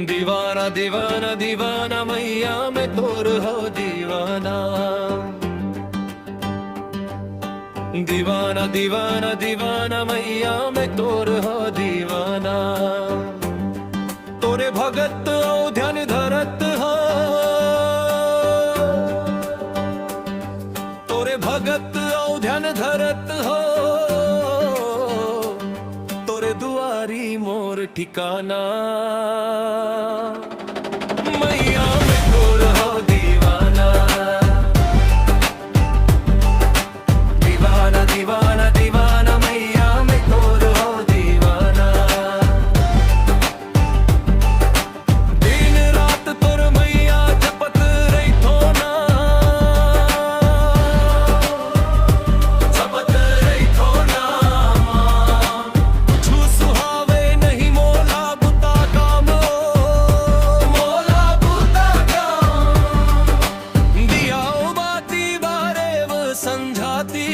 दीवाना दीवाना दीवाना मैया मैं तोर हो दीवाना। दीवाना दीवाना दीवाना मैया मैं तोर हो दीवाना। तोरे भगत ओ ध्यान धरत हो, तोरे भगत ओ ध्यान धरत हो। तोरे दुआरी मोर ठिकाना। मैया मैं तोर हो दीवाना। दीवाना दीवाना दीवाना मैया मैं तोर हो दीवाना। दिन रात तोर मैया जपत रही थो ना, जपत रही थो ना। छू सुहावे नहीं मोला बुता काम, मोला बुता काम। दिया बाती बारे वो समझाती,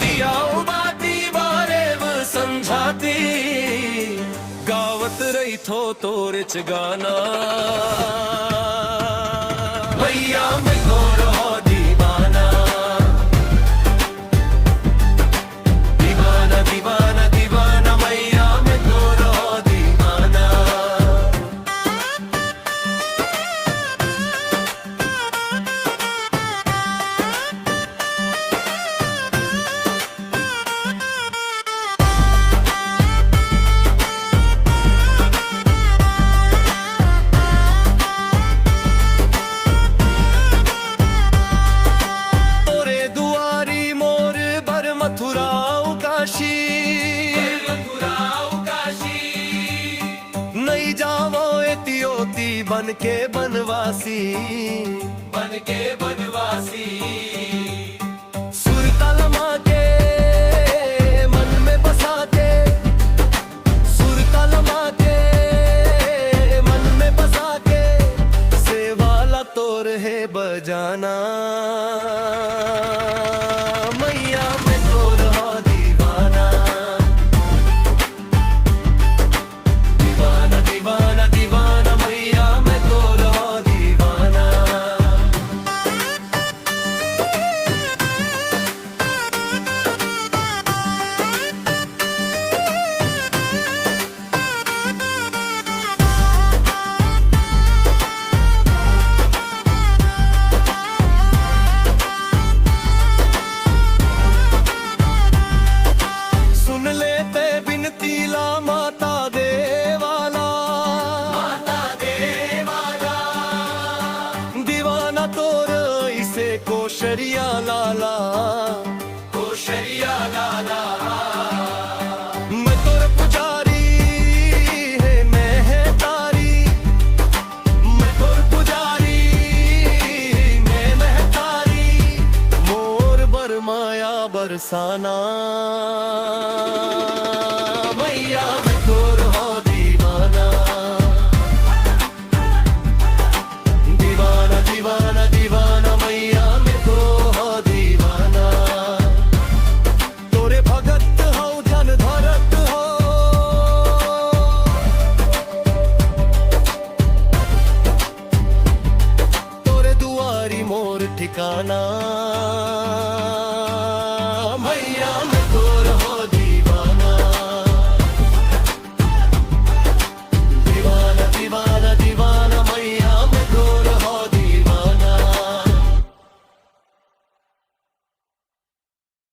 दिया बाती बारे वो समझाती। गावत रही थो तोरे च गाना। मैया मैं तोर हो दीवाना। दीवाना दीवाना दीवाना मैया मैं तोर हो दीवाना। तोरे दुआरी मोर बर मथुराऊ काशी, मथुराऊ काशी। नहीं जावो एतियोती बन के बनवासी, बन के बनवासी। सुरताल माँ के मन में बसा के, सुरताल माँ के मन में बसा के। सेवाला तोर है बजाना। मैया मैं तोर हो दीवाना। दीवाना दीवाना दीवाना मैया मैं तोर हो दीवाना। सुन लेते बिनती ला माता देवाला, माता देवाला। दीवाना तोर इसे कोशरिया लाला, कोशरिया लाला। मैं तोर पुजारी है मैं है तारी, मैं तोर पुजारी मैं है तारी। मोर बर माया बरसाना। मैया मैं तोर हो दीवाना। दीवाना दीवाना दीवाना मैया मैं तोर हो दीवाना। तोरे भगत हो ध्यान धरत हो, तोरे दुआरी मोर ठिकाना।